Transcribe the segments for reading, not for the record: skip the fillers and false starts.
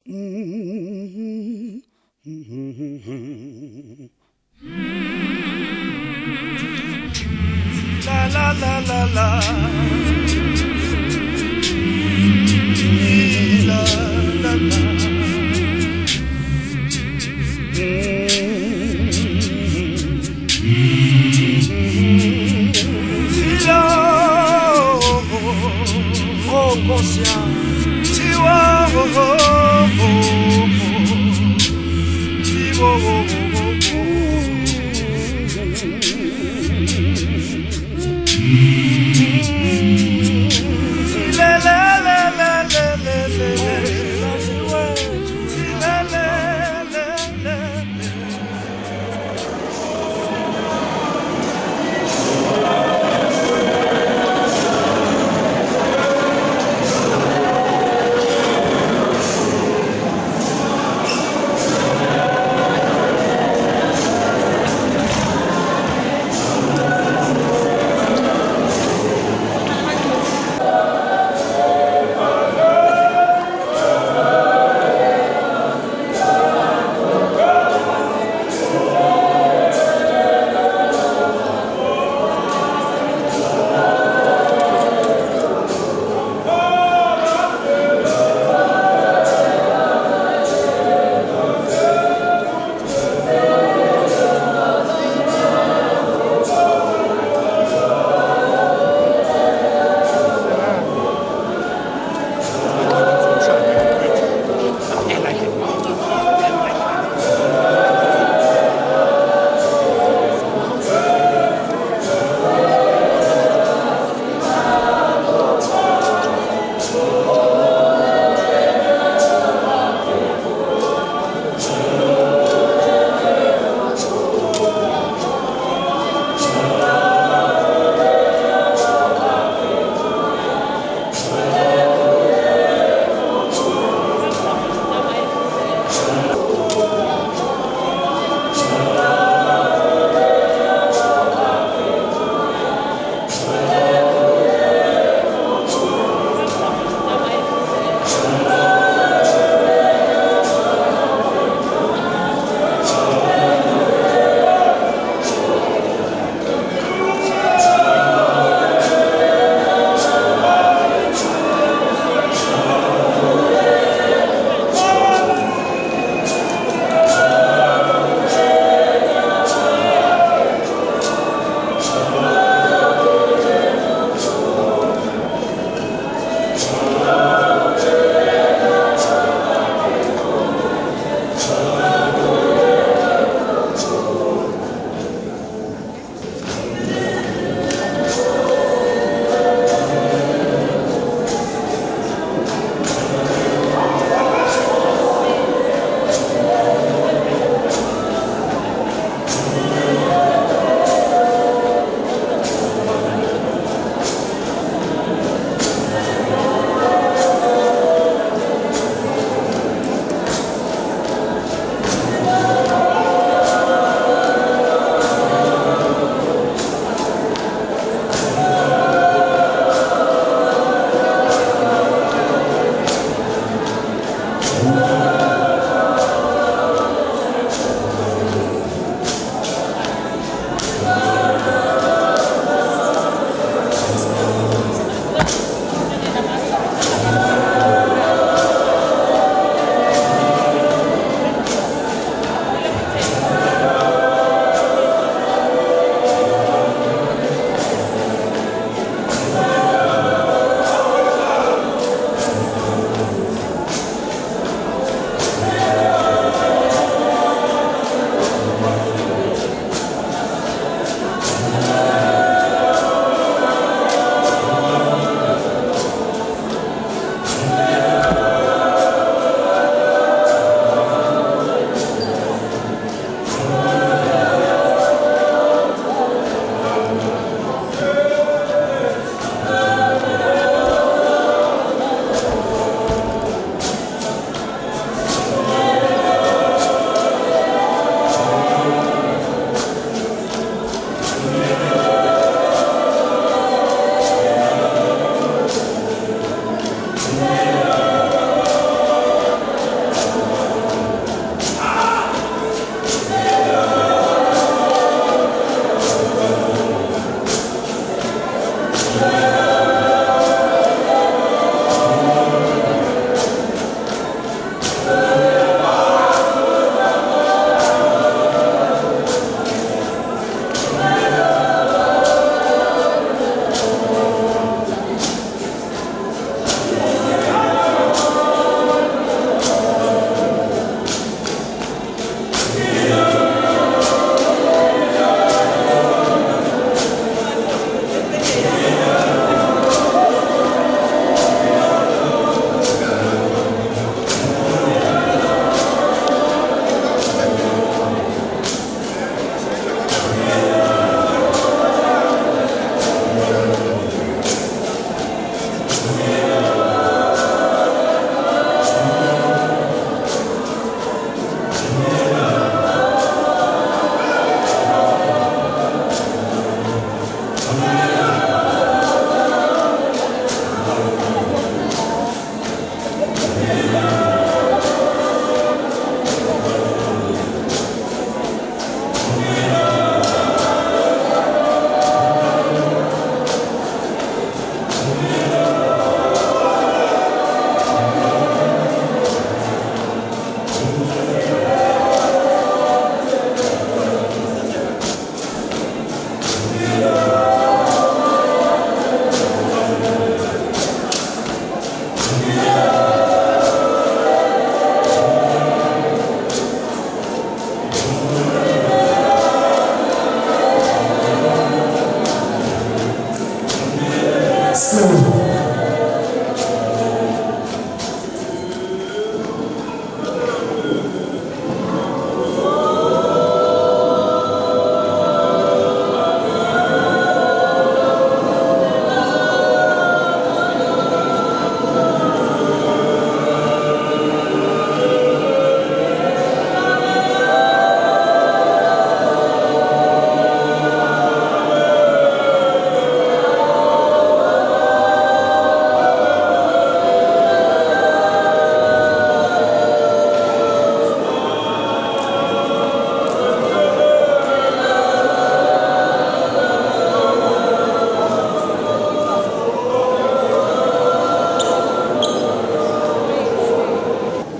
La la la la la. La la la. Oh, conscient, tu vois, oh, oh, oh, oh, oh, oh.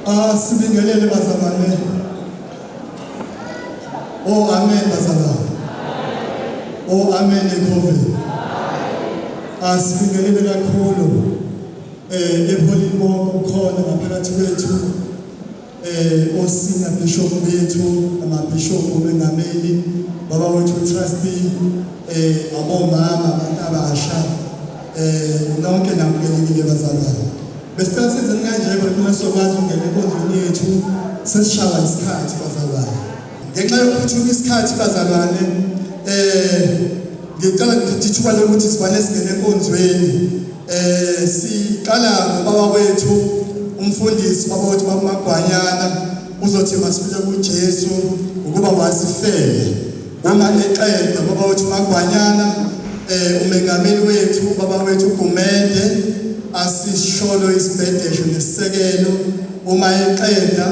Sibingelele bazalwane. Oh amen bazalwane. Oh amen ekhove. Sibingelele kakhulu. Eholini bonke ukhona ngaphakathi kwethu. Osina bishop bethu, amabishop obengameli, baba wethu trustee, abomama abantu abasha, nonke namukelekile bazalwane. Besicela sizeni kanje ngoba sokwazi ukungena enkonzweni yethu sesishawa isikhathi bazalwane. Ngenxa yokuphuthuma isikhathi bazalwane, ngicela ngithuba lokuthi sifanele singene enkonzweni. Siqala ngobaba wethu umfundisi baba wethu baMagwanyana uzothi masifike kuJesu ukuba wasifele. Uma eqeda baba wethu Magwanyana umengameli wethu baba wethu Gumede asisholo isibhedesho nesisekelo. Uma eqeda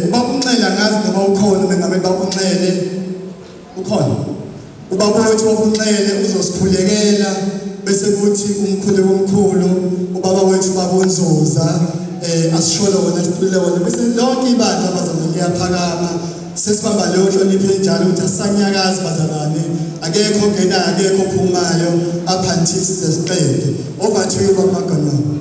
ubaba uNxele ngazi ngoba ukhona umengameli baba uNxele ukhona. Ubaba wethu uNxele uzosikhulekela bese kuthi umkhulu womkhulu ubaba wethu babonzoza asisholo wona sicile wona bese lonke ibandla bazalwane liyaphakama sesibamba leyo nhlonipho njalo ukuthi asanyakazi bazalwane akekho ongena akekho ophumayo aphanthisi sesiqede over to you baMagwanyana.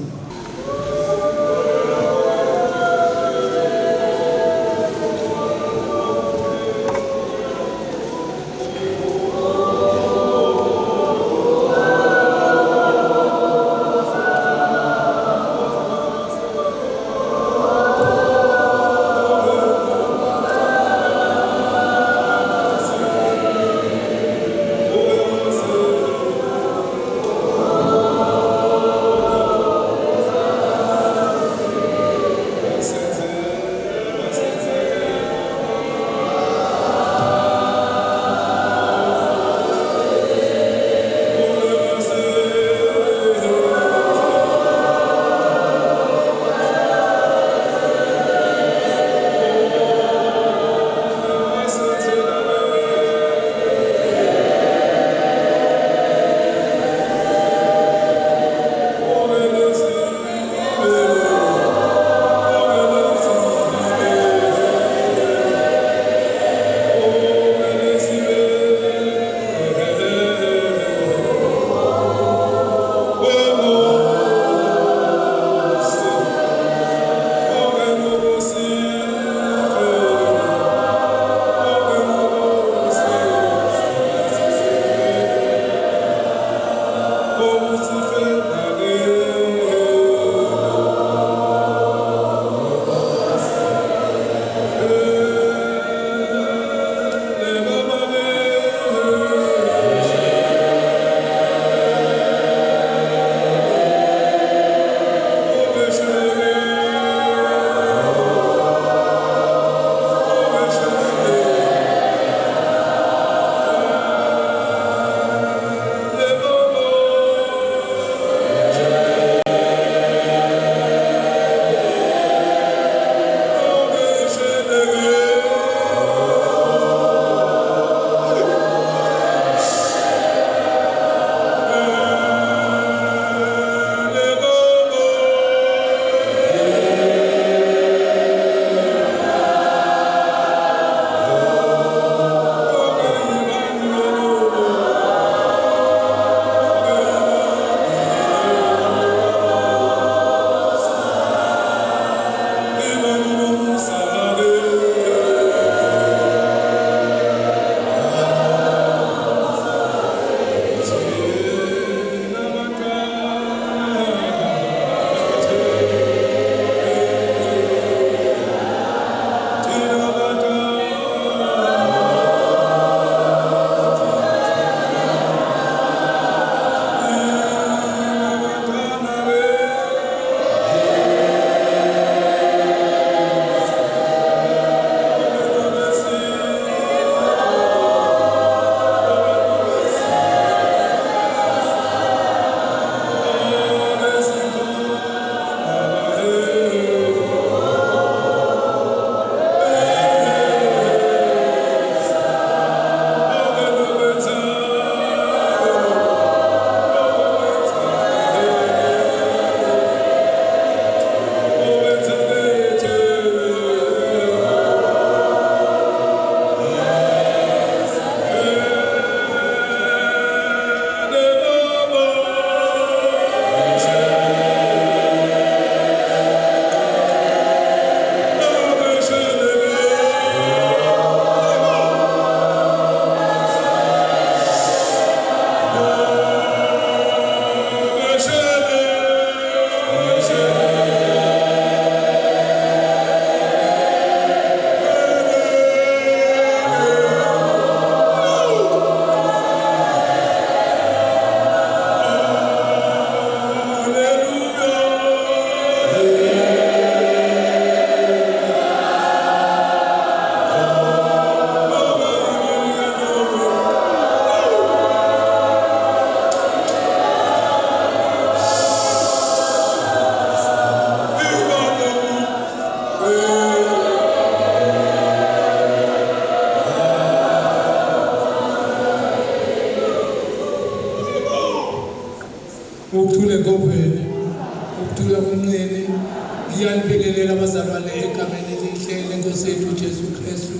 Sizalwane egameni elihle lenkosi yethu Jesu Kristu.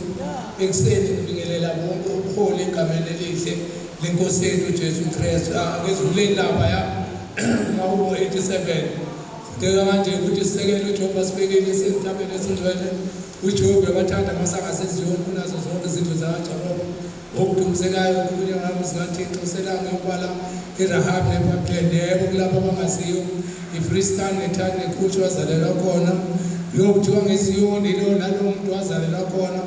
Ekuseni ngibingelela bonke ubuholi egameni elihle lenkosi yethu Jesu Kristu. Ngezuleni lapha ya ngawo 87. Ngeke manje ukuthi sisekele uJehova sibekele esentabeni esingcwele. uJehova wathanda amasanga seziyoni kunazo zonke izinto zakaJehova. Okudumsekayo kukhulunywa ngami singathixo selanga yokwala iRahabi neBhabhileni yebo kulabo abangaziyo iFreestan neThani neKhushi wazalelwa khona yokuthiwa ngesiyoni lo nalo muntu wazalelwa khona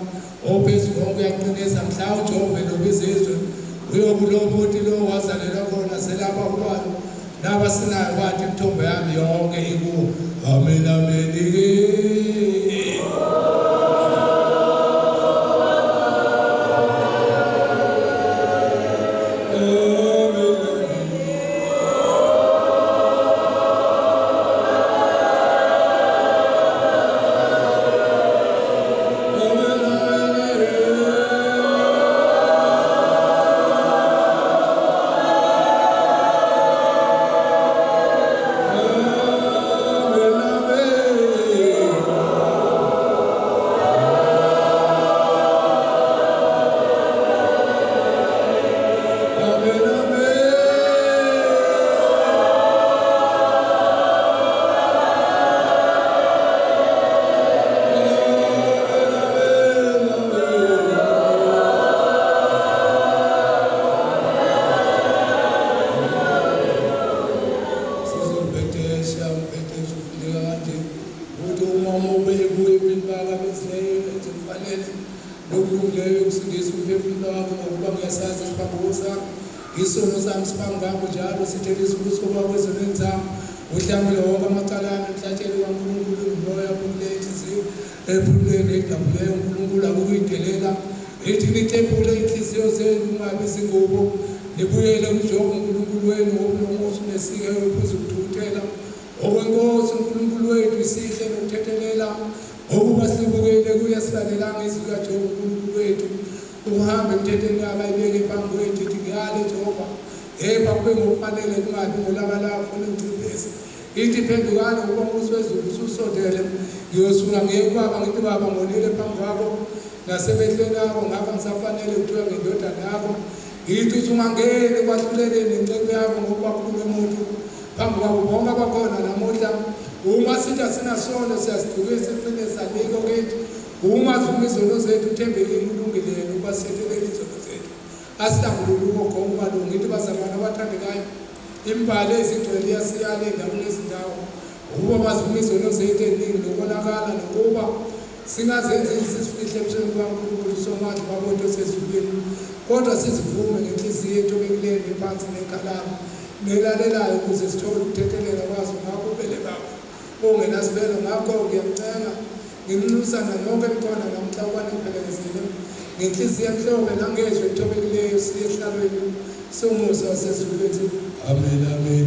ophezulu konke uyaqinisa mhla uJehova lobizizwe uyokulobuthi lo wazalelwa khona selapha kwayo nabasinayo bathi imithombo yami yonke ikuwo amen amen. Isono sami siphambi njalo sithele isibuso kwakwezweni zami uhlambile wonke amacala enhlatshelo kaNkulunkulu umoya wokulethiziyo ephulweni edabuleyo uNkulunkulu akuyidelela ethi nithempule inhliziyo zenu ungabi izingubo nibuyele kuJehova uNkulunkulu wenu ngobunomusa nesike wephuza ukuthukuthela okwenkosi uNkulunkulu wethu isihle nokuthethelela okuba sibukele kuye silalelanga izwi kaJehova uNkulunkulu wethu uhambe emthethweni abayibeke phambi kwethu ngiyale Jehova kube ngokufanele kungabi ngolakalaka funa unciphiso ithi phendukani ubuso wezulu ususondele ngiyosuka ngiyekubaba ngithi baba ngonile phambi kwakho nasemehlweni akho ngakho ngisafanele kuthiwa ngendodana yakho ithi usungangeni kwahluleleni incebo yakho ngokuba khulu umuntu phambi kwabo bonke abakhona namuhla uma sithi asinasono siyazidukisa eqine saliko kithi uma zivuma izono zethu uthembekile ulungile uba sithethelela izono zethu asidanguluko khoma lo ngithi bazalwana abathandekayo imbali ezigcwele iyasiyala endaweni ezindawo ukuba bazivuma izono zethu eningi nokonakala nokuba singazenzi isifihle emshweni kaNkulunkulu somandla babonto sezulwini kodwa sizivume ngenhliziyo yethu ebekileyo nephansi nekhalamo nelalelayo ukuze sithole ukuthethelela kwazo ngakho ubele babo ongenasibelo ngakho ngiyamcenga ngimnusana nonke likhona namhla ukwane kuphelekezele ngenhliziyo emhlophe nangezwe ethobekileyo siye ehlalweni somusa wasezulwini amen amen.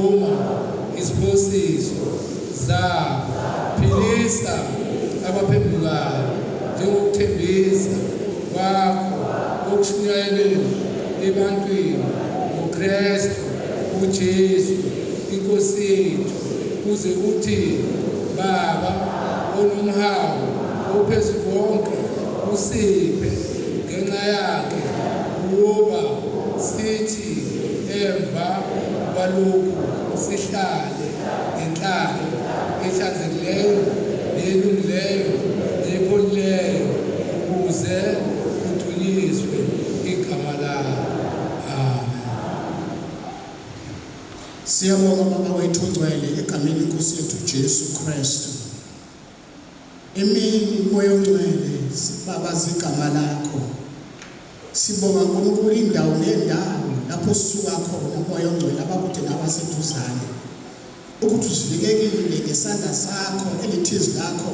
vuma isiphosiso zabo philisa abaphendukayo njengokuthembisa kwakho okushunyayelweni ebantwini ngoKristu uJesu inkosi yethu kuze kuthi Baba onomhawu ophezulu konke usiphe ngenxa yakhe ukuba sithi emva kwalokhu sihlale ngenhlalo ehlanzekileyo nelungileyo nepholileyo ukuze kudunyiswe igama lakho. Amen. Siyabonga Baba wethu ongcwele egameni lenkosi yethu Jesu Kristu. Emini moya ongcwele sibabaza igama lakho. Sibonga uNkulunkulu indawo nendawo lapho sisuka khona moya ongcwele abakude nabaseduzane. Ukuthi usivikekile ngesandla sakho elithizi lakho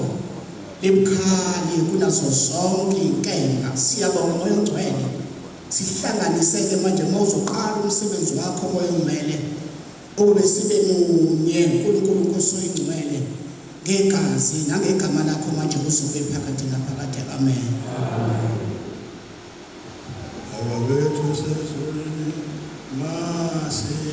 libukhali kunazo zonke inkinga. Siyabonga moya ongcwele. Sihlanganiseke manje mawuzoqala umsebenzi wakho moya ongcwele. Ube sibe munye uNkulunkulu Nkosi oyingcwele ngegazi nangegama lakho manje kuzobe phakathi naphakathi. Amen. Ababethu sezulwini masiniphathe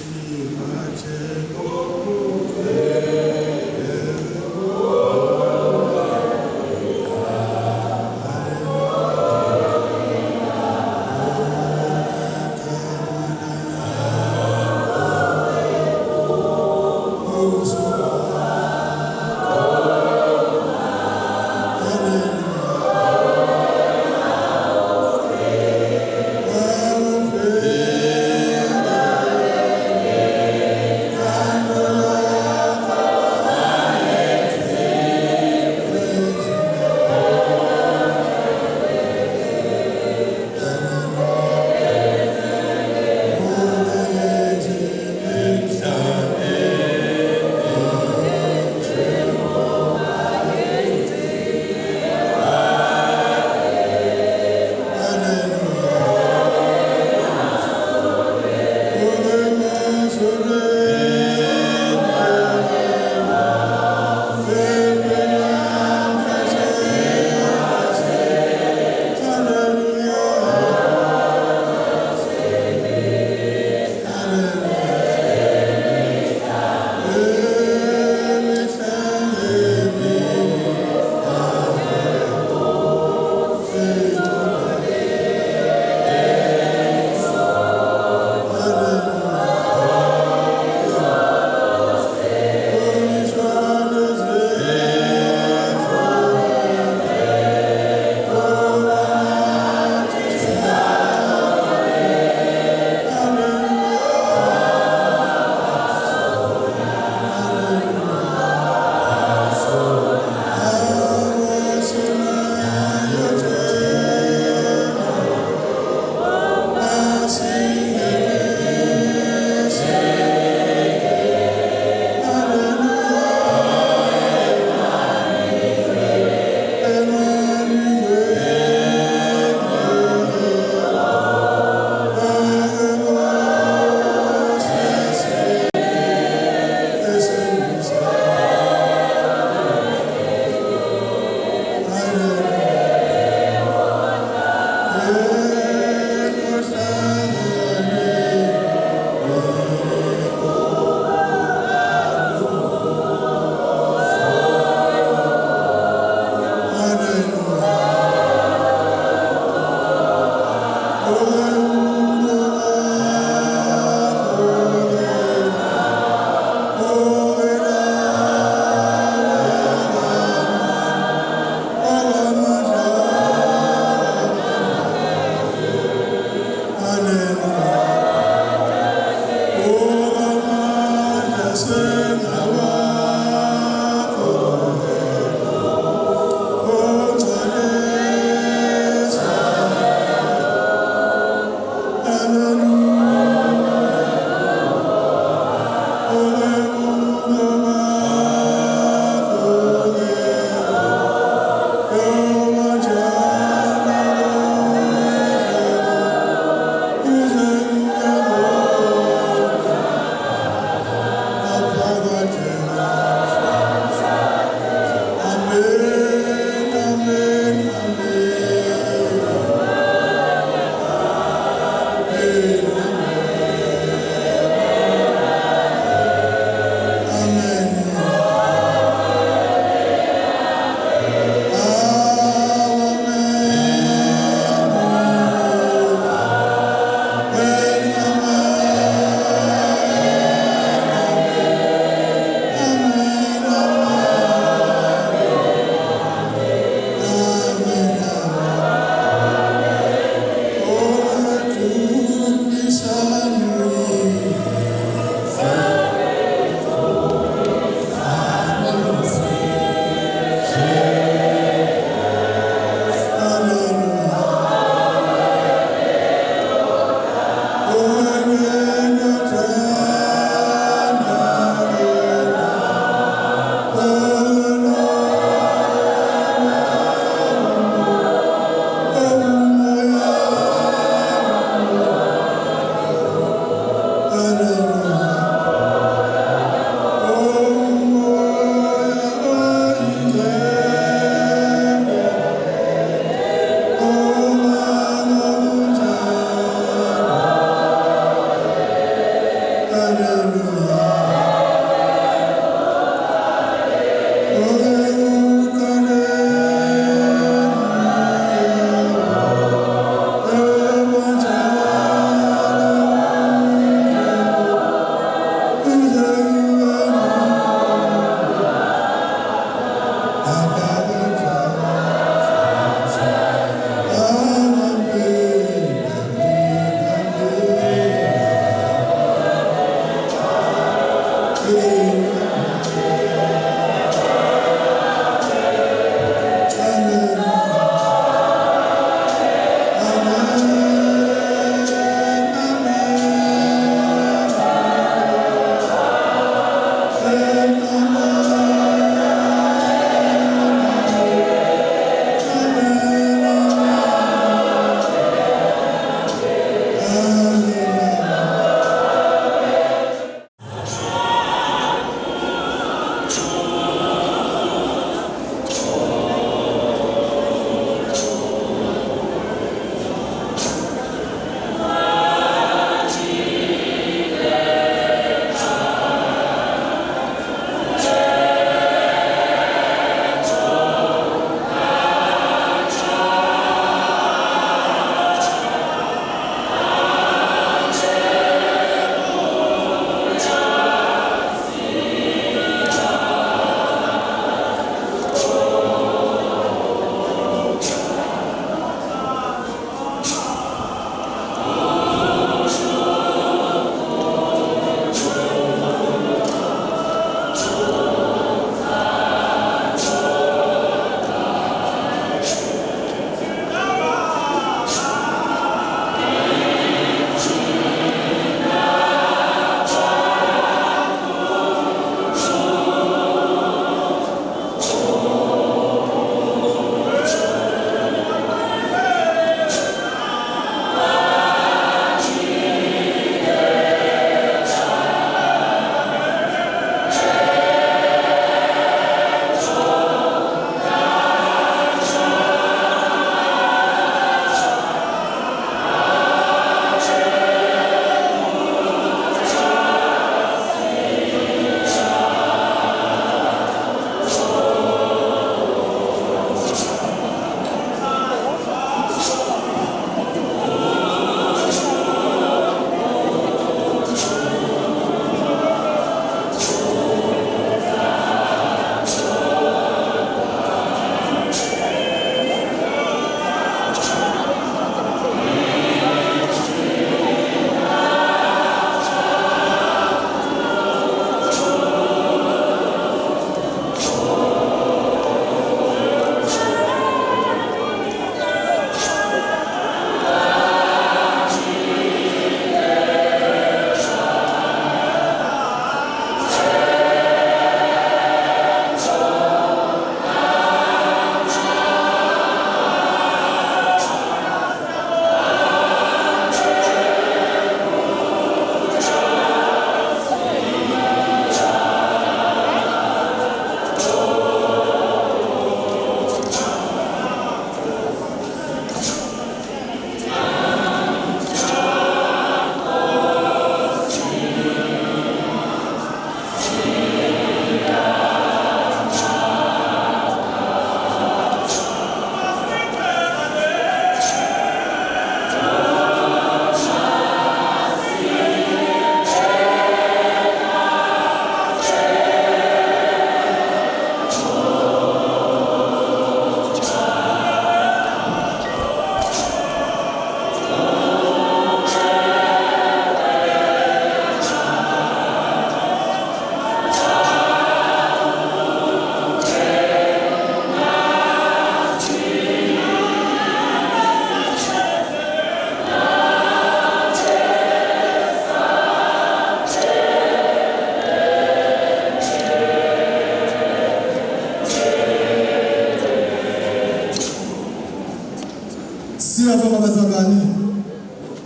Siyabonga bazalwane.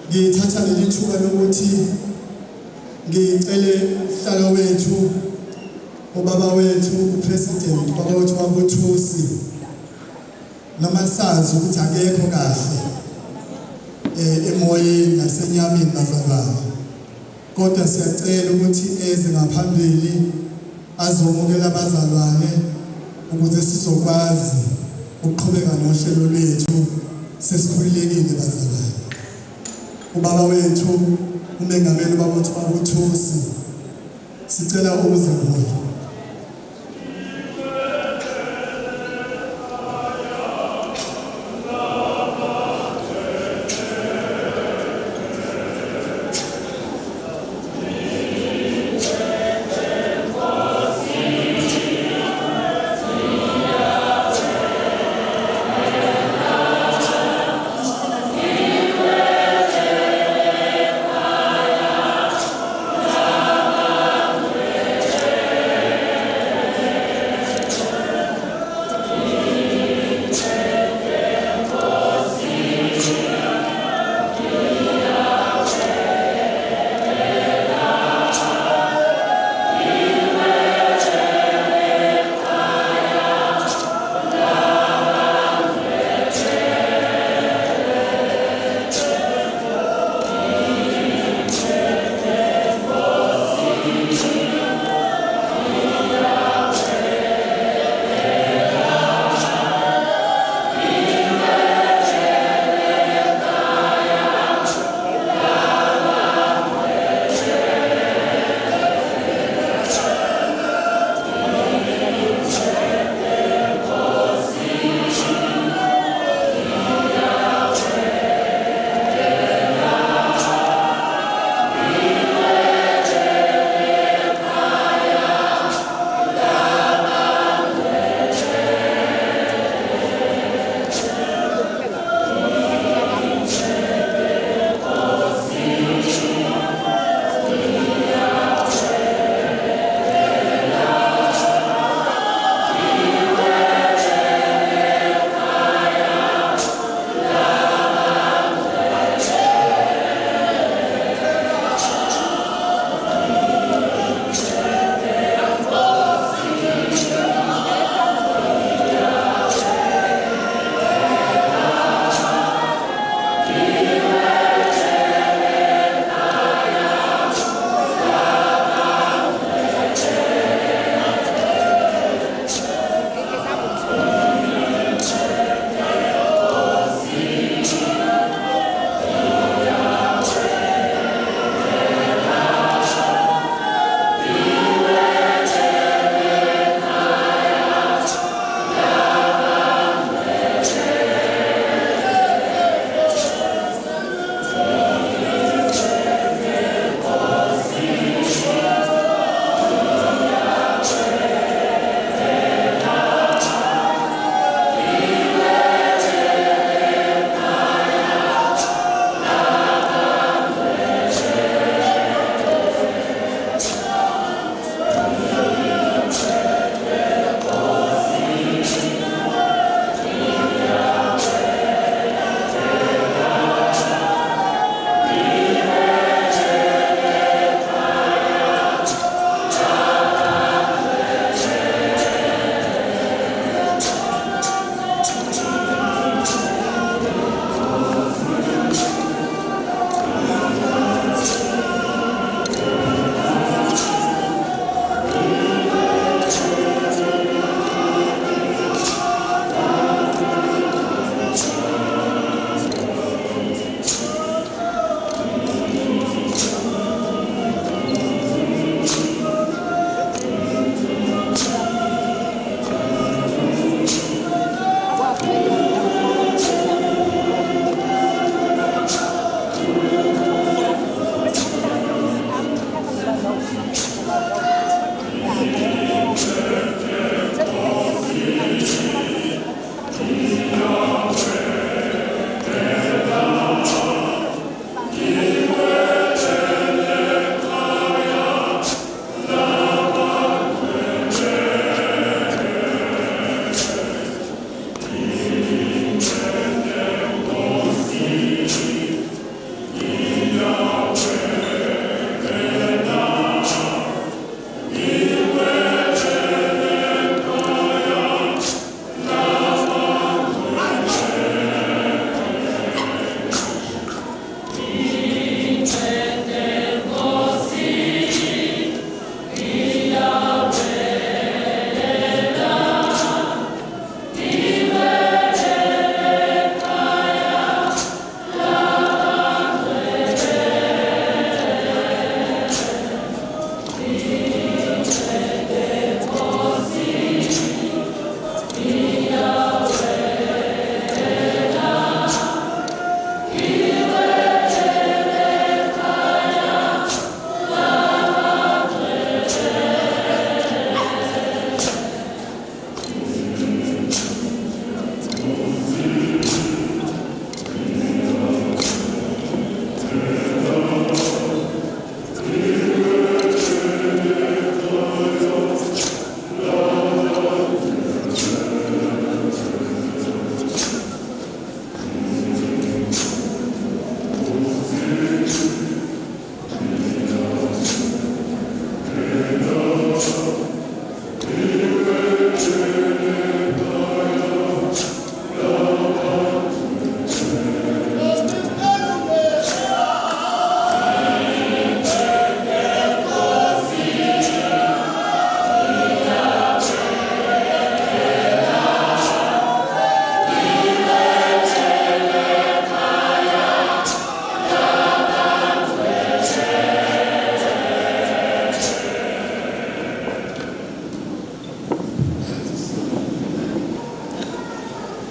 Ngithatha leli thuba lokuthi ngicele hlalo wethu ubaba wethu upresident baba wethu wabuThusi noma sazi ukuthi akekho kahle emoyeni nasenyameni bazalwane. Kodwa siyacela ukuthi eze ngaphambili azomukela abazalwane ukuze sizokwazi ukuqhubeka nohlelo lwethu sesikhululekile bazalwane. Ubaba wethu umengameli ubaba wethu wabuThusi sicela ukuze kuye.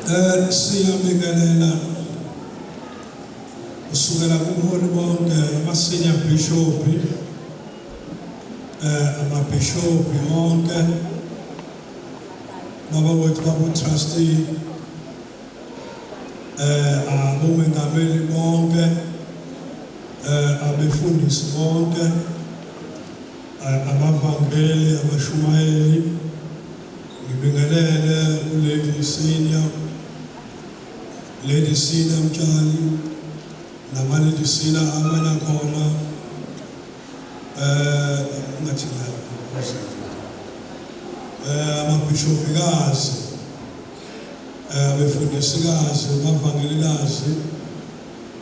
Siyabingelela usukela kubuholi bonke ama-senior bishop, amabhishophi onke, babawethu babu-trustee, abomengameli bonke, abefundisi bonke, abavangeli, abashumayeli, ngibingelele uLady Senior Mtshali, nama-Lady Senior amana khona, amabhishopikazi, abefundisikazi, abavangelikazi,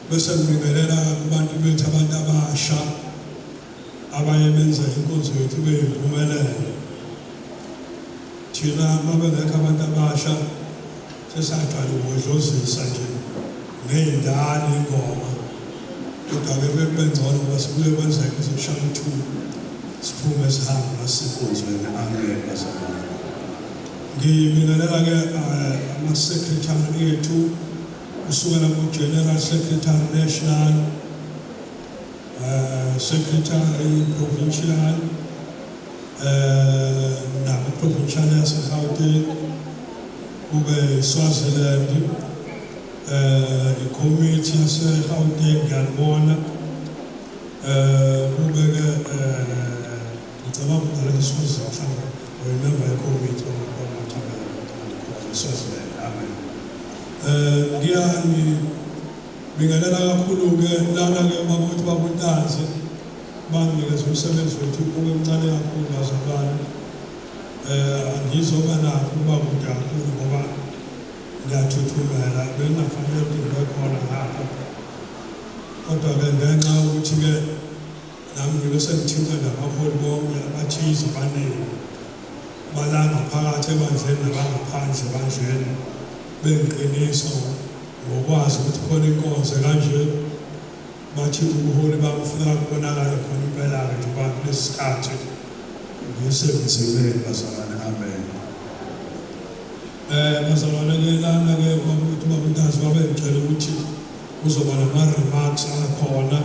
bese ngibingelela kubantu bethu abantu abasha abaye benza inkonzo yethu ibe yimpumelelo. Thina mabengekho abantu abasha sesaqala ukudlozisa nje ngey'ndala ingoma, kodwa-ke bekubengcono ngoba sibuye kwenzeka uzoshaya u-2 siphume sihambe ngasenkonzweni. Amen. Ngibingelela-ke ama-secretary ethu kusukela ku-General Secretary National, Secretary Provincial, nama-provincial yase-Gauteng, kube Swaziland, i-committee yase-Gauteng ngiyalibona, kube-ke ngicabanga ukudala eSwazini mhlawumbe remember i-committee Swaziland. Amen. Ngiyabingelela kakhulu-ke lana-ke babuthi babuntanzi banginikeza umsebenzi wethu ube mncane kakhulu bazalwane. Angizoba nakho ukuba kude kakhulu ngoba ngiyathuthumela, bengingafanele ukuthi ngibe khona ngapha, kodwa-ke ngenxa yokuthi-ke nami ngibe sengithinta nabaholi bonke abathize abaningi bala ngaphakathi ebandleni nabangaphandle ebandleni, bengiqinisa ngokwazi ukuthi khona inkonzo kanje, bathi ubuholi bamfika kubonakale khona impela-ke nje uba kulesi sikhathi ngisebenzimeni bazalwane. Amen. Bazalwane-ke lana-ke babuthi babuntazi babengitshela ukuthi kuzoba nama-remarks akhona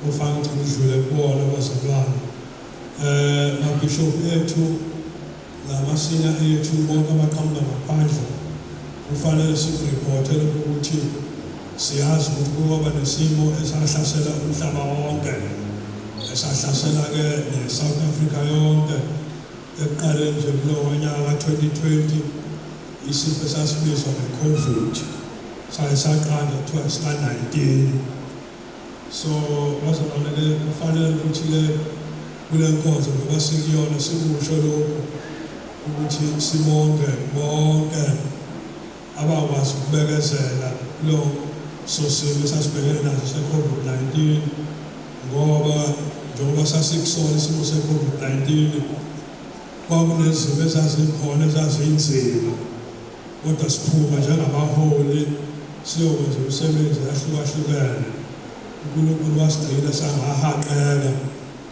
ofana ukuthi ngidlule kuwona bazalwane. Mabhishophu ethu nama-senior ethu bonke abaqhamuka ngaphandle kufanele sikuriphothele ukuthi siyazi ukuthi kuyoba nesimo esahlasela umhlaba wonke, esahlasela-ke ne-South Africa yonke ekuqaleni nje kulowo nyaka 2020, isifo esasibizwa nge-COVID saye saqala kuthiwa sika-19. So bazalwane-ke kufanele ukuthi-ke kule nkonzo ngoba sikuyona sikusho lokhu ukuthi sibonge bonke abakwazi ukubekezela lo sosimo esasibhekene naso se-COVID-19, ngoba njengoba sasikusona isimo se-COVID-19 kwakunezimo ezazikhona ezaziyinzima, kodwa siphuma njengabaholi siyokwenza umsebenzi yahlukahlukene. uNkulunkulu wasigcina sangahaqeka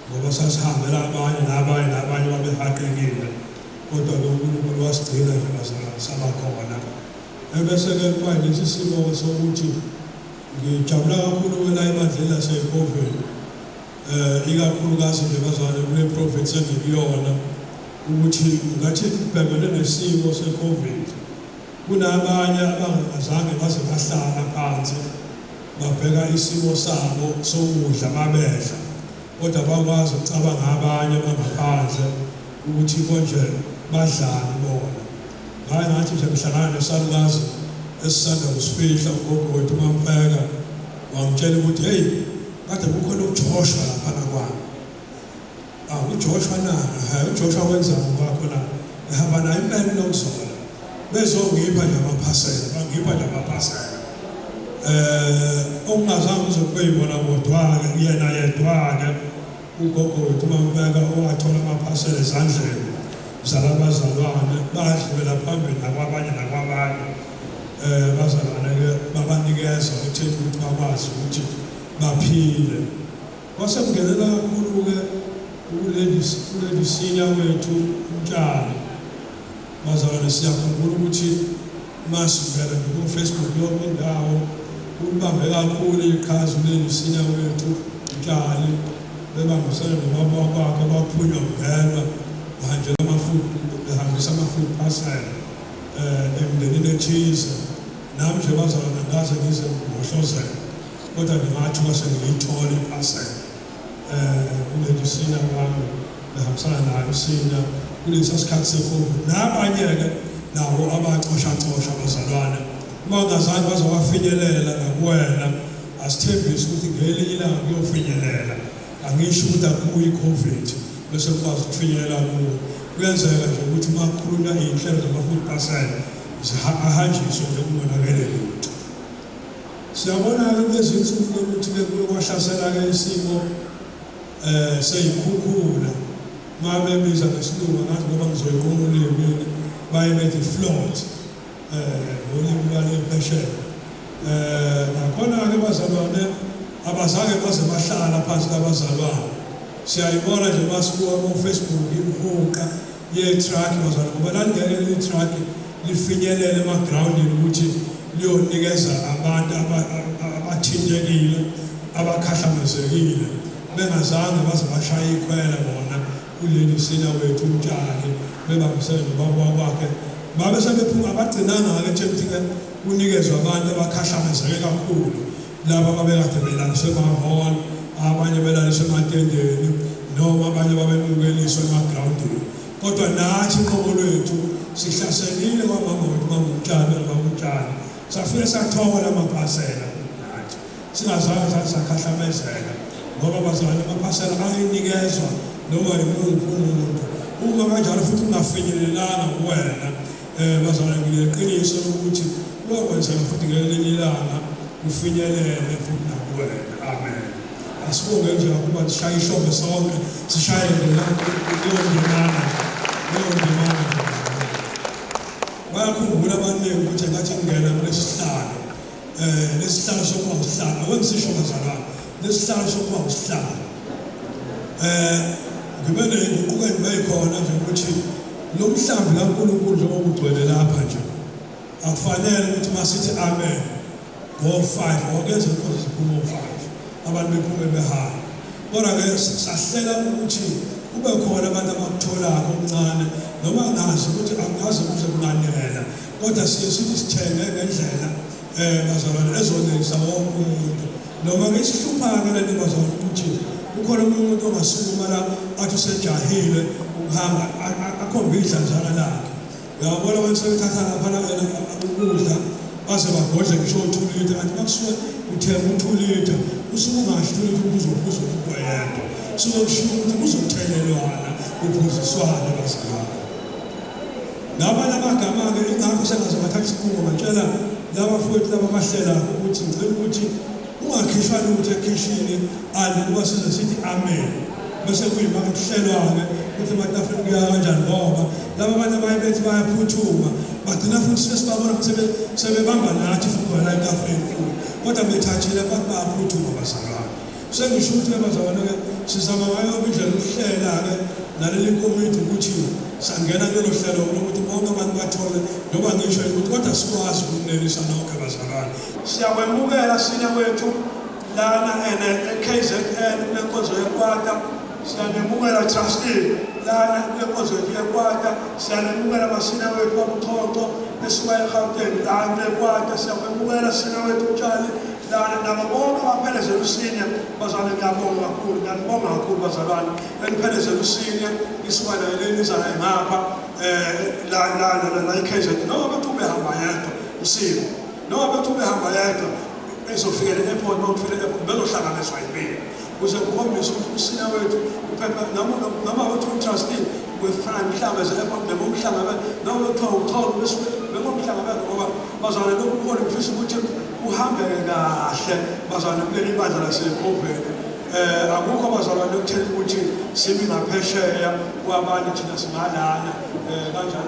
ngoba sasihambela abanye babehaqekile, kodwa-ke uNkulunkulu wasigcina nje bazalwane sabakhona. Ebese-ke kuba lesi simo sokuthi ngijabula kakhulu la ebandleni lase-COVID, ikakhulukazi nje bazalwane kule prophet engikuyona ukuthi ngathi kubhekene nesimo se-COVID, kunabanye abangazange baze bahlala phansi babheka isimo sabo sokudla babedla, kodwa bakwazi ukucabanga abanye bangaphandle ukuthi konje badlani bona. Ngaye ngathi nje ngihlangana nesalukazi esisanda kusifihla ugogo wethu uMamfeka, wangitshela ukuthi hey, kade kukhona uJoshua laphana kwami. uJoshua na, uJoshua wenzani kwakho la? Ehamba naye impela nokuzola. Bezongipha nje amaphasela, bangipha nje amaphasela. Okungazange uzokuyibona kodwa-ke yena yedwa-ke ugogo wethu uMamfeka owathola amaphasela ezandleni zalabazalwane, badlulela phambili nakwabanye. Bazalwane-ke babanikeza ekutheni ukuthi bakwazi ukuthi baphile. Kwasemngenelela kakhulu-ke uLady Senior wethu Mtshali. Bazalwane siyakhumbula ukuthi masivela ku Facebook yonke indawo ubambe kakhulu iqhaza leli sina wethu uTshali bebambisana nobaba wakhe abaphunywa ngelwa bahanjela amafutha behambisa amafutha parcel emndenini ethize nami nje bazalana ngaze ngize ngohlozela kodwa ngingathi kwasengiyithola iparcel kuleli sina wami behambisana nayo sina kulesi sikhathi se-COVID nabanye-ke nabo abacosha abazalwane uma ungazange baze wafinyelela nakuwena asithembise ukuthi ngelinye ilanga kuyofinyelela angisho ukuthi akubuye i-COVID bese ukwazi ukufinyelela kuwo kuyenzeka nje ukuthi uma kukhulunywa iy'nhlelo zama-food parcel ahanjiswe nje kungonakele lutho. Siyabona-ke kulezi nsuku ukuthi-ke kuye kwahlasela-ke isimo sey'khukhula uma bebiza ngesilungu ngathi ngoba ngizoyiqoma ulimini baye bethi flood ngolimi lwalephesheya nakhona-ke bazalwane abazange baze bahlala phansi kabazalwane siyayibona nje masibuka ku-Facebook imhuqa ye-truck bazalwane ngoba lalingeke leli truck lifinyelele emagrawundini ukuthi liyonikeza abantu abathintekile abakhahlamezekile bengazange baze bashaya ikhwela bona kuleli sina wethu uTshali bebambisene nobaba wakhe babe sebephuma abagcinanga-ke nje kunikezwe abantu abakhahlamezeke kakhulu laba babekade belaliswe emahholo abanye belaliswe ematendeni noma abanye babemukeliswe emagrawundini kodwa nathi iqobo lwethu sihlaselile kwamama wethu uMtshali noBaba safike sathola amaphasela nathi singazange sathi sakhahlamezeka ngoba bazalwane amaphasela ayinikezwa noma yimuphi umuntu uma kanjalo futhi ungafinyelelanga kuwena bazalwane ngineqiniso lokuthi kuyokwenzeka futhi ngelinye ilanga ufinyelele futhi nakuwena. Amen. Asibonge nje ukuba sishaye ihlombe sonke sishaye leyo ndimana bayakhumbula abaningi ukuthi ngathi ngingena kulesi sihlalo lesihlalo sokuba usihlalo awengisisho bazalwane lesihlalo sokuba usihlalo ngibe ney'nguquko engibeyikhona nje ukuthi lo mhlambi kaNkulunkulu njengoba ugcwele lapha nje akufanele ukuthi masithi amen ngo-5 okuyeza inkosi ziphume ngo-5 abantu bephume behamba kodwa-ke sahlela ukuthi kube khona abantu abakutholako okuncane noma ngazi ukuthi angazi kuze kunanela kodwa siye sithi sithenge ngendlela bazalwane ezonelisa wonke umuntu noma-ke isihlupha-ke lento bazalwane ukuthi ukhona umuntu ongasukuma la athi usejahile ukuhamba akhombe idlanzana lakhe uyabona abantu sebethatha laphana ukudla base bagodle ngisho 2 litha kanti makusuke uthenga u2 litha usuke ungasho 2 litha ukuthi uzophuza ukuyedwa suke kushiwo ukuthi kuzothelelwana uphuziswane bazalwane nabanye amagama-ke ingakho sengaze bathatha isinqumo batshela laba futhi laba bahlela ukuthi ngicela ukuthi ungakhishwa lutho ekhishini kuba size sithi amen bese kuyima kuhlelwa-ke ukuthi ematafeni kuya kanjani ngoba laba abantu abaye bethi bayaphuthuma bagcina futhi sesibabona ukuthi sebebamba nathi futhi wena etafeni futhi kodwa bethathile abantu bayaphuthuma bazalwane sengisho ukuthi bazalwane-ke sizama ngayo indlela ukuhlela-ke naleli komiti ukuthi sangena kulelo hlelo lokuthi bonke abantu bathole noma ngisho ukuthi kodwa sikwazi ukunelisa nonke bazalwane siyakwemukela sina wethu lana e-KZN lenkonzo yekwata siyanemukela trustee lana lenkonzo yekwata siyanemukela masina wethu wabuthonto esuka eGauteng lana ekwata siyakwemukela sina wethu uTshali lana nabo bonke abaphelezela usinya bazalwane ngiyabonga kakhulu ngiyanibonga kakhulu bazalwane eniphelezela usinya isuka naleni izala ngapha la eKZN noma bethu behamba yedwa usimo noma bethu behamba yedwa ezofikela e-airport nokufika e-airport bezohlanganiswa impilo ukuze kukhombise ukuthi usina wethu uphepha noma wethu utrustee wefana mhlawumbe ze-airport nebomhlanga noma kuthiwa uthole bengomhlanga ngoba bazalwane lokhu kukhona kufisa ukuthi uhambeke kahle bazalwane kuleli bandla laseGoveni akukho bazalwane okuthela ukuthi simi ngaphesheya kwabanye thina singalana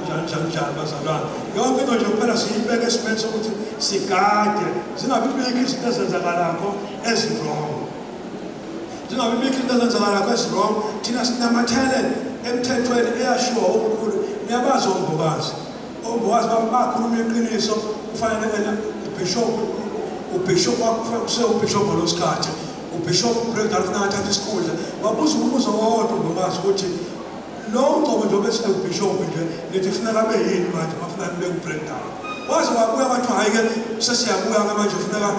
kanjani bazalwane yonke into nje kuphela siyibeke esimeni sokuthi sigade zingabibikho izinto ezenzakalakho ezirong zingabibikho izinto ezenzakalakho ezirong thina sinamathele emthethweni eyashiwo omkhulu niyabazi ombokazi Bowazi bakhuluma iqiniso kufanele ubishop ubishop losikhathi ubishop uBrenda ufuna athatha isikhundla wabuza umbuzo wodwa Bowazi ukuthi lo mqobo njengoba esithi ubishop nje nithi kufuneka abe yini manje bafuna kube uBrenda waze wabuya bathi hayi ke sesiyabuya manje ufuneka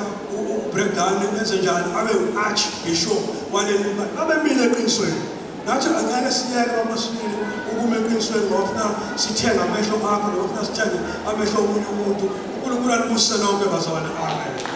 uBrenda enze njani abe archbishop waleli abe mile eqinisweni nathi angeke siyeke bamasibili ukume eqinisweni ngofuna sithenga amehlo akho ngofuna sithenge amehlo omunye umuntu uNkulunkulu anibusise lonke bazalwane amen.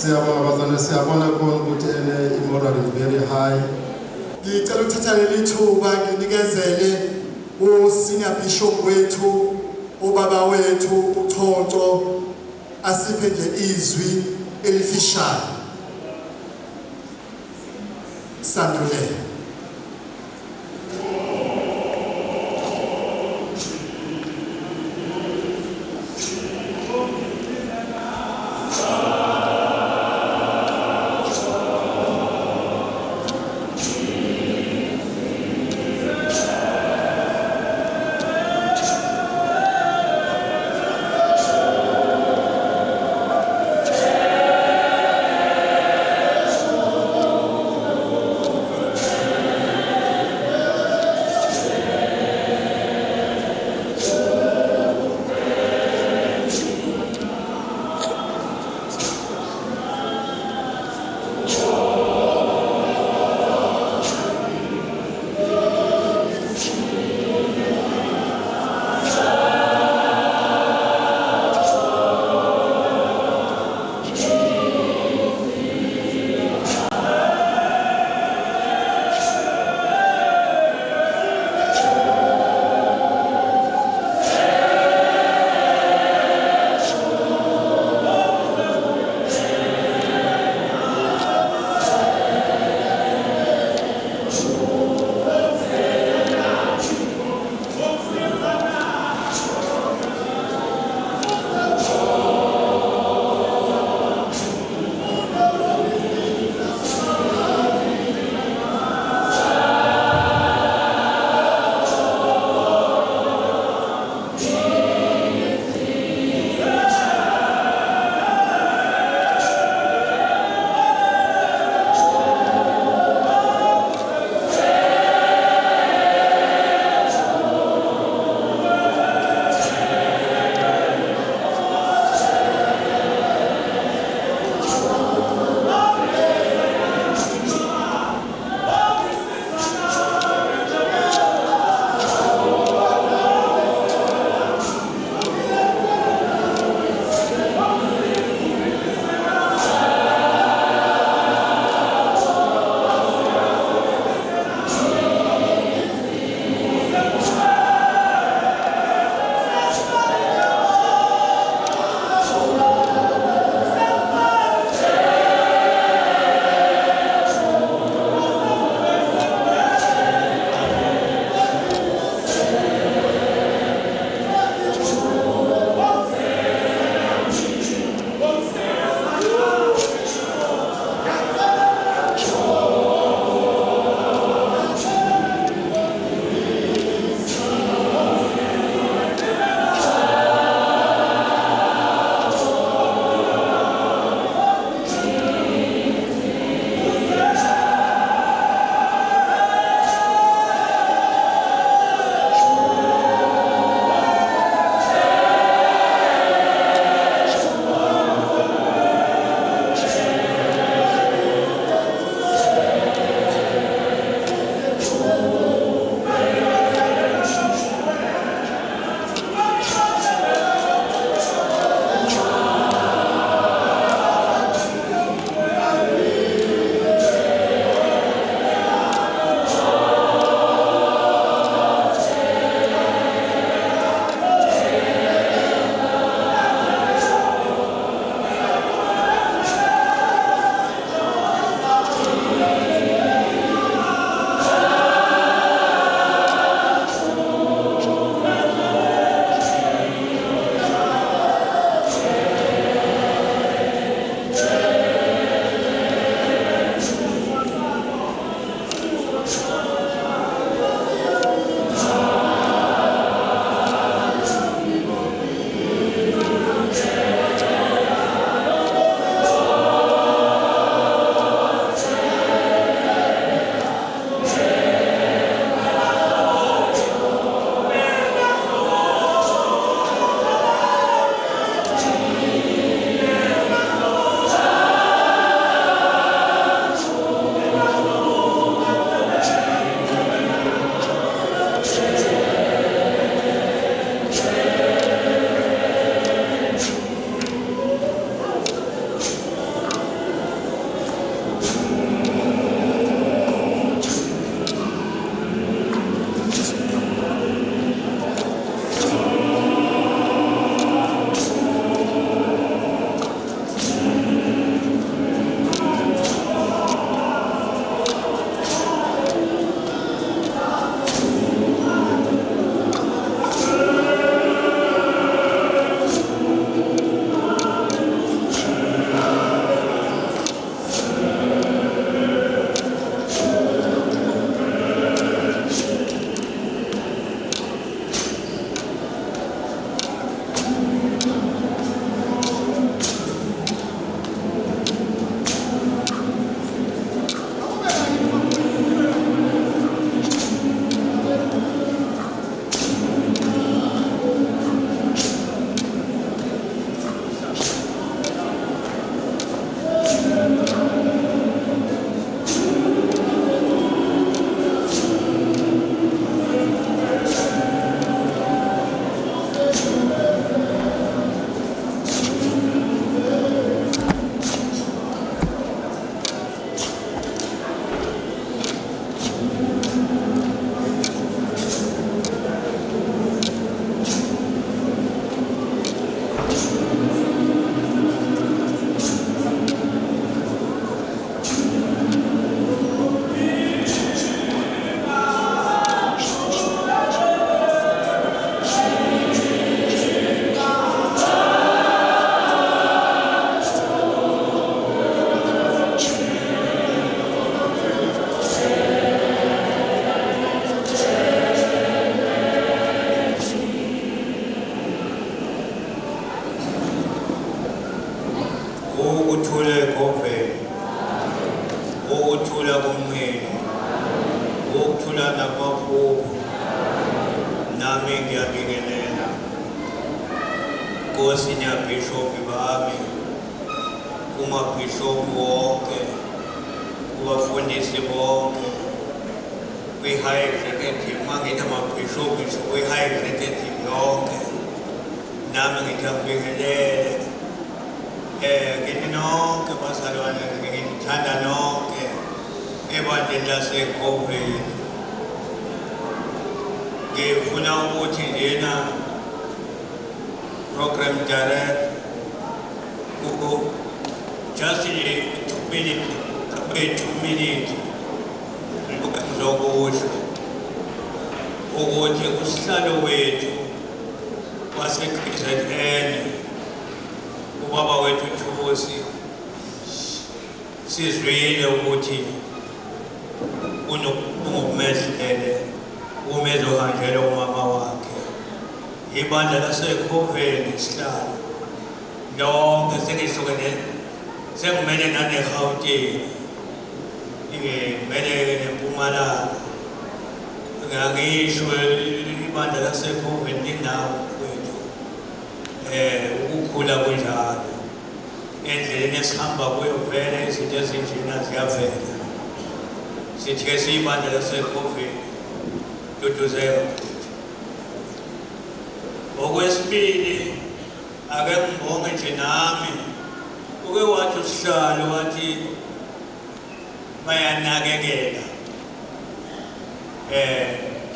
Siyabonga bazana siyabona khona ukuthi imoral is very high. Ngicela ukuthatha leli thuba nginikezele uSenior Bishop wethu ubaba wethu uThonto asiphe nje izwi elifishayo. Sandule.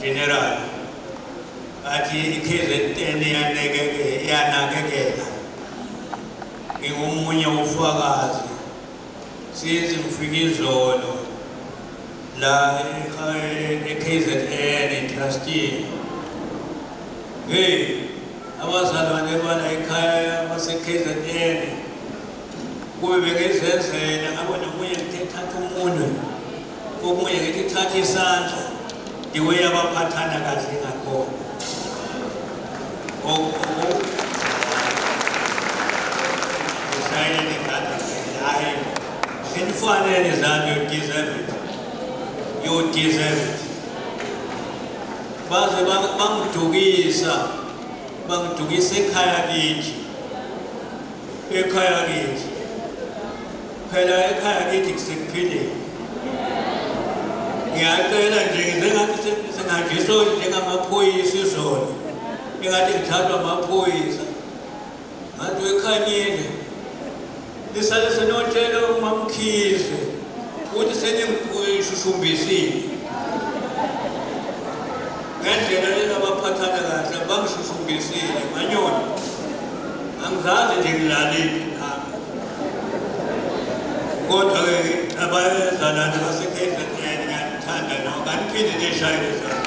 General ati KZN yanakekela ngingomunye ufakazi sizi ngifike izolo la eKZN trustee hey abazalwane bana ekhaya base KZN kube bengezenzela ngabona umunye ngithatha umunwe omunye ngithatha isandla iwe yabaphathana kahle ngakho sayini ngada hayi sinfanele zami you deserve it baze bangidukisa ekhaya kithi phela ekhaya kithi sekuphilile ngiyacela nje njengathi sengajiso njengamaphoyisa izolo engathi ngithathwa amaphoyisa ngathi ekhanyile lisale senotshela uMamkhize ukuthi seningishushumbisile ngendlela lena abaphathana kahle bangishushumbisile manyoni angizazi nje ngilalile kodwa-ke abazalwane baseKZN ngiyathanda nabo kandiphinde nishayele zona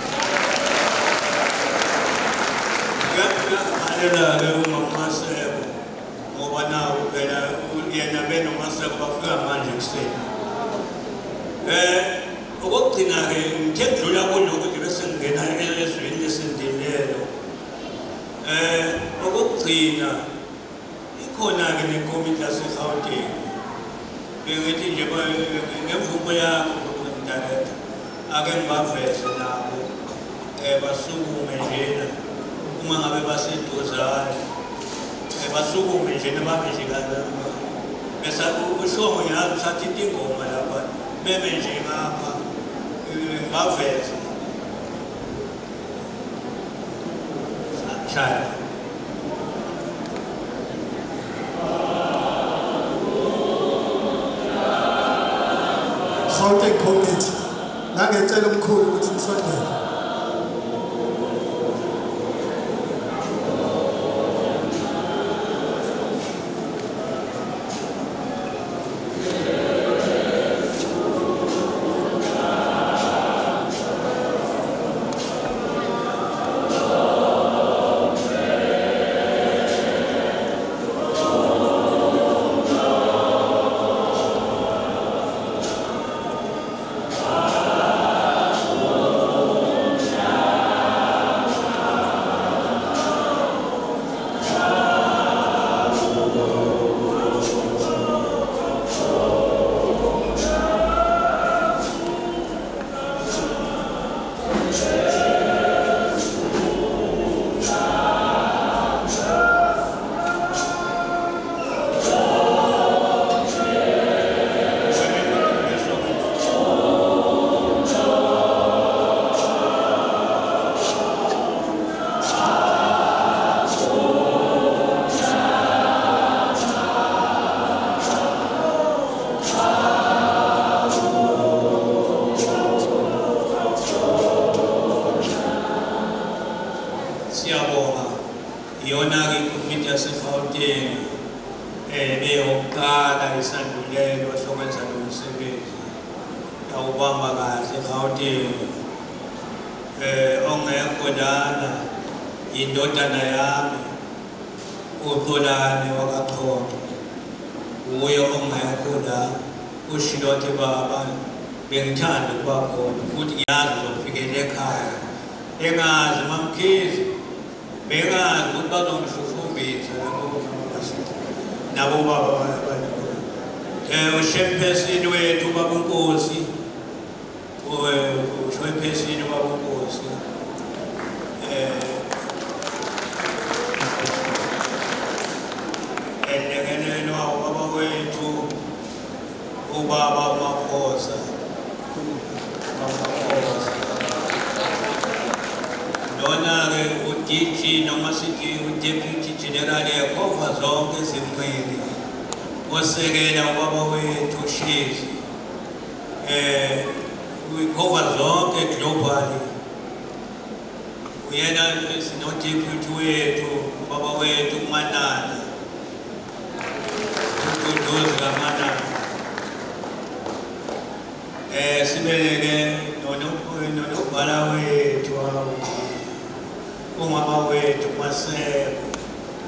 ngiyakhalela-ke uMamaseko ngoba nawo phela yena benoMaseko bafika manje ekuseni okokugcina-ke ngithe kudlula kulokhu nje bese ngingena elizweni lesindilelo okokugcina ikhona-ke nekomiti laseGauteng bengithi nje ngemvumo yakho director ake ngibaveze nabo basukume njena uma ngabe baseduzane basukume njena babe nje bese usho yazi uthatha ingoma lapha bebe nje ngapha ngaveza shaya Gauteng Committee ngangecela umkhulu ukuthi nisondele. indodana yami uXolani wakaXhoxho uyo ongekho la uShilothe baba bengithanda ukuba khona futhi ngiyazi uzofikela ekhaya engazi mamkhizi bengazi ukuthi bazongishushumbisa nabo baba uShemphesini wethu baba uNkosi uShemphesini baba uNkosi ubaba uMakhosa lona-ke uDG noma sithi uDeputy General ekhova zonke izimqili osekela ubaba wethu uShezi uyikhova zonke globally uyena sinoDeputy wethu ubaba wethu uManana uDuduzi kaManana sibeleke nonobhala wethu umama wethu Maseko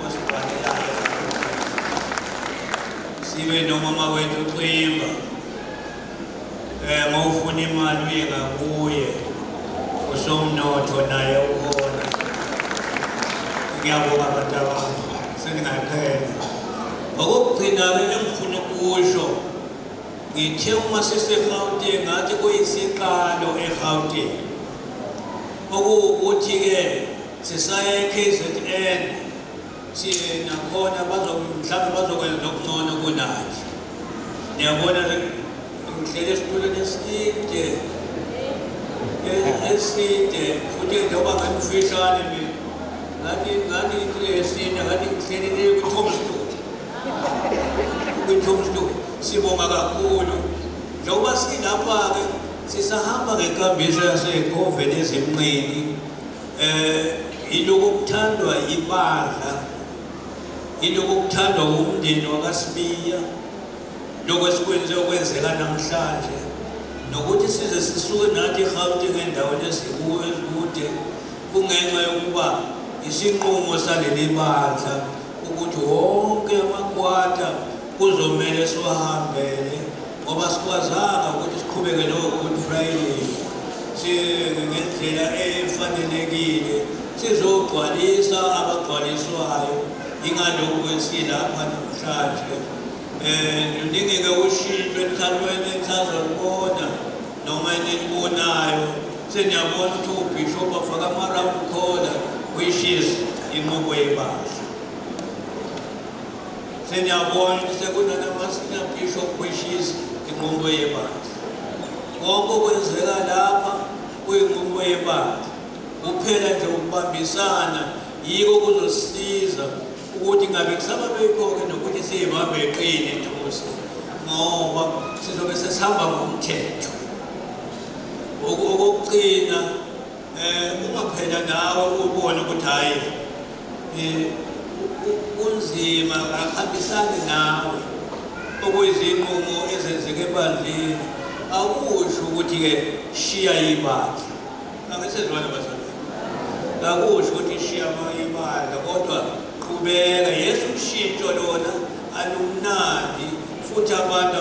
osibhalelayo sibe nomama wethu Ximba mawufuna imali uye ngakuye usomnotho naye ukhona ngiyabonga abantu abami sengingaphela okugcina-ke engifuna ukusho ngithe uma siseGauteng ngathi kuyisiqalo eGauteng okuwukuthi-ke sisaya eKZN nakhona mhlawumbe bazokwenza okungcono kunathi niyabona ngihlele esitulweni eside futhi njengoba ngimfishane mina ngathi esine ngathi ngihlelele kwi-Tombstone sibonga kakhulu njengoba silapha-ke sisahamba ngenkambiso yaseGoven ezimnqini ilokhu kuthandwa ibandla ilokhu kuthandwa umndeni wakaSibiya lokho esikwenze okwenzeka namhlanje nokuthi size sisuke nathi eGauteng endaweni ezikude kungenxa yokuba isinqumo saleli bandla ukuthi wonke amakwata kuzomele siwahambele ngoba sikwazanga ukuthi siqhubeke no-Good Friday ngendlela efanelekile sizogcwalisa abagcwaliswayo ingalokhu kwesilapha namhlanje luningi-ke ushintsho emthandweni engisazolibona noma enilibonayo seniyabona ukuthi ubhishop afaka ama-round collar which is inqubo yebandla Sengiyabona ukuthi sekunanama-senior bishop wishes inqubo yebandla. Konke okwenzeka lapha kuyinqubo yebandla. Kuphela nje ukubambisana yiko kuzosisiza ukuthi ngabe kusaba beyikho-ke nokuthi siyibambe iqine ethusi ngoba sizobe sesihamba ngomthetho. Okokuqina uma phela nawe ubone ukuthi hayi kunzima akuhambisani nawe okuyizinqumo ezenzeke ebandleni akusho ukuthi-ke shiya ibandla. Angisezwana bazalwane, akusho ukuthi shiya ibandla kodwa qhubeka. Yesu ushintsho lona alumnandi futhi abantu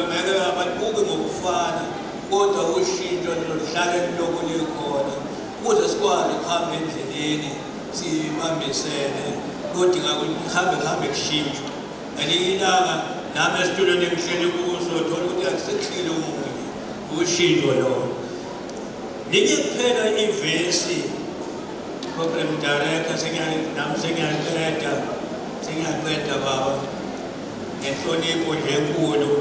ngeke abalibuke ngokufana kodwa ushintsho luhlale lulokhu likhona ukuze sikwazi ukuhamba endleleni sibambisene kodinga ukuthi kuhambe kushintshwe. Ngelinye ilanga nami esitulweni engihleli kuso thola ukuthi akusehlile umunye ushintsho lolo. Linye kuphela ivesi program director sengiyaqeda baba ngenhlonipho nje enkulu.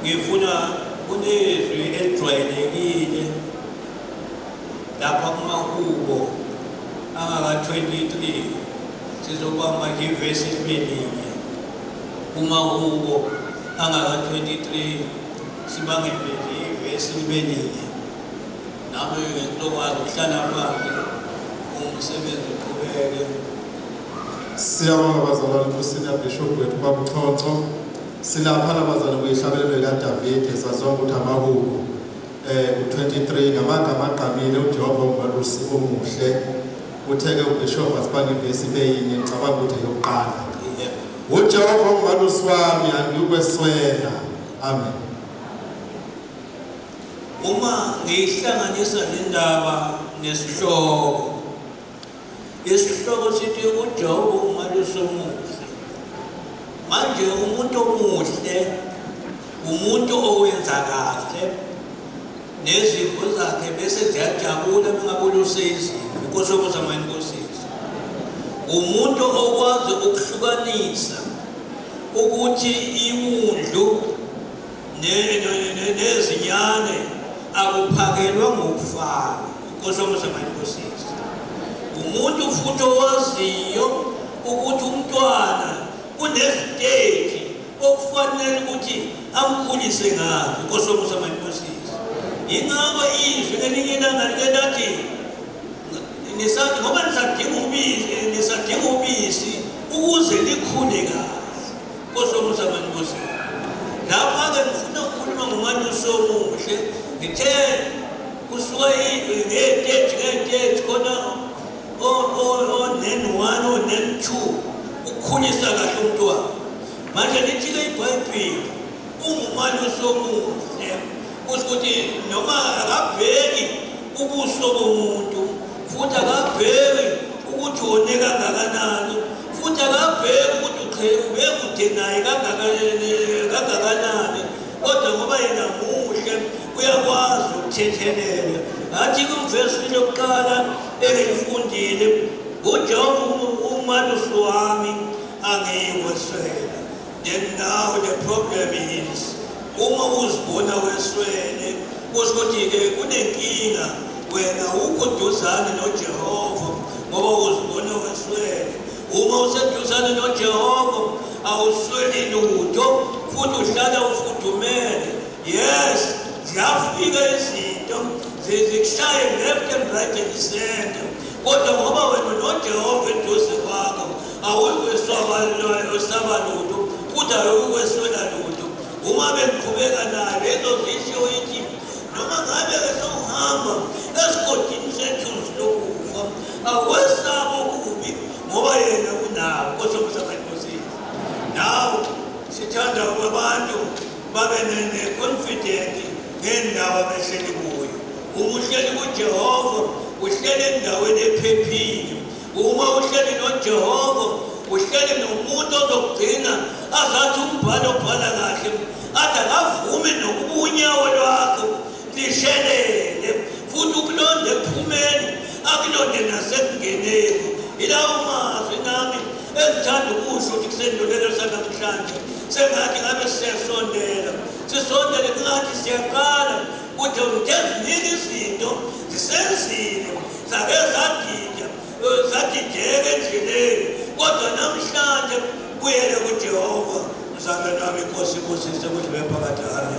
Ngifuna kunezwi elijwayelekile lapha kumahubo angaka-23 sizobamba nje ivesi libelinye. Kumahubo angaka-23 sibangele ivesi libelinye. Nami ngizokwazi ukuhlala phansi umsebenzi uqhubeke. Siyabonga bazalwane kusenior bishop wethu babuchoncho. Silapha nabazalwane kuyihlabelelo likaDavid sazonke ukuthi amahubo u-23 ngamagama aqamile uJehova ungalusi omuhle. Utheke uBishop asibanga ivesi beyinye ngicabanga ukuthi yokuqala. uJehova ungalusi wami angikweswela. Amen. Uma ngihlanganisa indaba nesihloko, isihloko sithi uJehova ungalusi omuhle. Manje umuntu omuhle umuntu owenza kahle nezipho zakhe bese ziyajabula mengabulusisa izipho. Inkosi yokuzamani nkosisi. Umuntu okwazi ukuhlukanisa ukuthi iwundlu nezinyane akuphakelwa ngokufana. Inkosi yokuzamani nkosisi. Umuntu futhi owaziyo ukuthi umntwana kuneziteji okufanele ukuthi amkhulise ngazo. Inkosi yokuzamani nkosisi. Ingaba izwi ngelinye ilanga likenathi ngoba nisadinga ubisi ukuze likhule kahle. Inkosi yokuzamani nkosisi. Lapha-ke ngifuna ukukhuluma ngomalusi omuhle. Ngithe kusuka ngeteji khona o-N1 o-N2 ukukhulisa kahle umntwana. Manje lithi-ke iBhayibheli ungumalusi omuhle kusho ukuthi noma akabheki ubuso bomuntu futhi akabheki ukuthi one kangakanani futhi akabheki ukuthi ubekude naye kangakanani kodwa ngoba yena muhle uyakwazi ukuthethelela. Athi kumvesi lokuqala engilifundile uJehova umalusi wami angikweswela. Then now the problem is uma uzibona weswele kusho ukuthi-ke kunenkinga wena ukho duzane noJehova ngoba uzibona weswele. Uma useduzane noJehova awusweli lutho futhi uhlala ufudumele. Yes, ziyafika izinto zikushaye left and right and center kodwa ngoba wena noJehova eduze kwakho awukwesaba lutho futhi awukweswela lutho. Uma beqhubeka nayo lezo zisho ithi noma ngabe esawuhamba esigodini sethu lokufa awesaba ukubi ngoba yena unawo. Inkosi yokuzamani nkosisi. Nawe sithanda abantu babe ne-confident ngendawo abehleli kuyo. Uma uhleli kuJehova uhleli endaweni ephephile. Uma uhleli noJehova uhleli nomuntu ozokugcina azathi umbhalo obhala kahle athi akavumi nokuba unyawo lwakho lishelele futhi ukulonde ekuphumeni akulonde nasekungeneni. Ilawo mazwi nami engithanda ukusho ukuthi sendulelo sanamhlanje sengathi ngabe siyasondela sisondele kungathi siyaqala ukuthi ngeziningi izinto zisenzile sake zadideka endleleni kodwa namhlanje kuyele kuJehova uzame nami inkosi ikusise ukuthi bephakathi hare.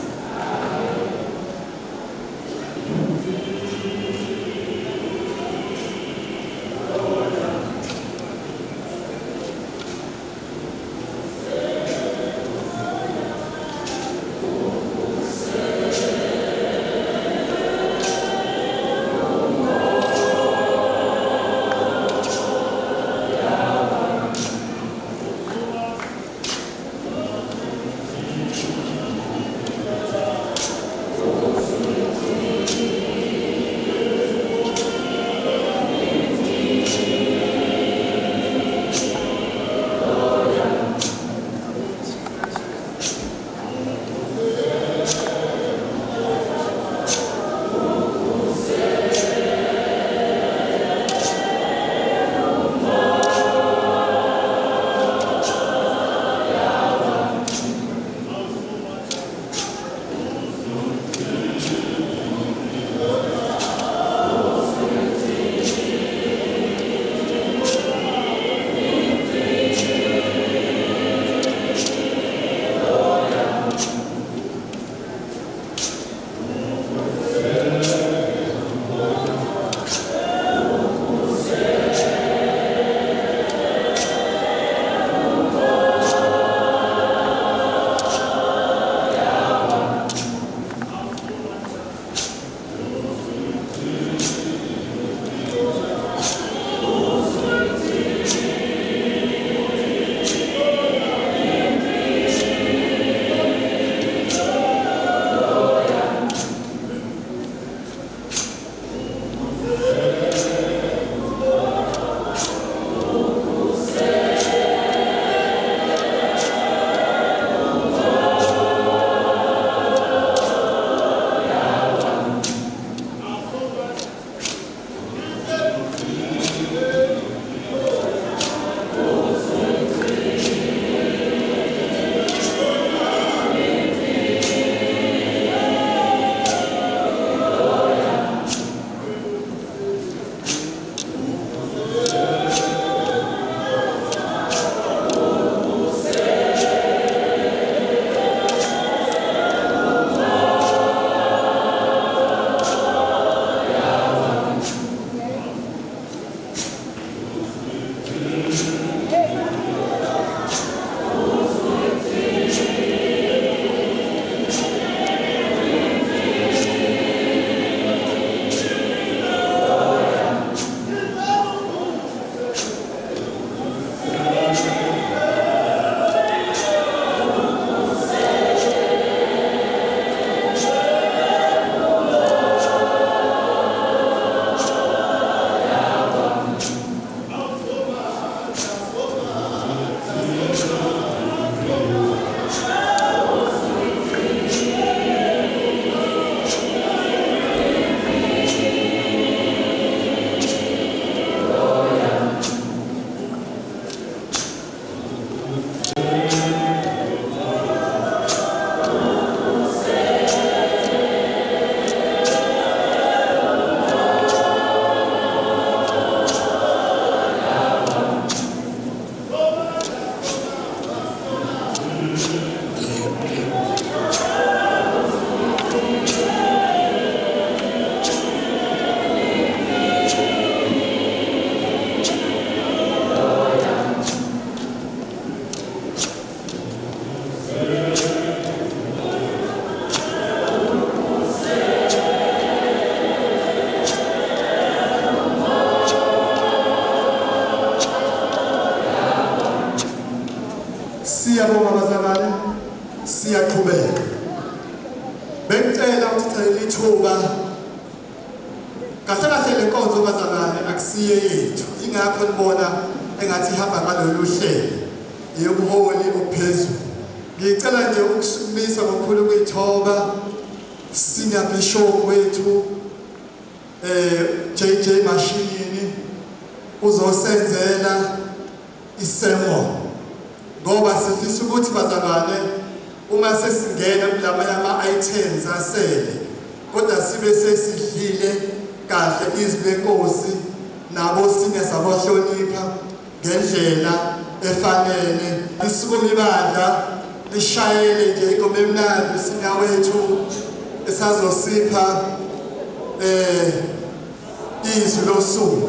Siyabonga bazalwane, siyaqhubeka. Bengicela ukuthi lithuba kahle kahle le nkonzo bazalwane akusiye yethu. Ingakho nibona engathi ihamba ngalolu hlelo yobuholi ophezulu. Ngicela nje ukusukumisa ngokukhulu ukuyithoba Senior Bishop wethu JJ Mashinini uzosenzela isermon. ngoba sifisa ukuthi bazalwane uma sesingena kulamanye ama-items asele kodwa sibe sesidlile kahle izwi lenkosi nabo sine sabahlonipha ngendlela efanele isuku libandla lishayele nje ingoma emnandi sinawethu esazosipha izwi losuku.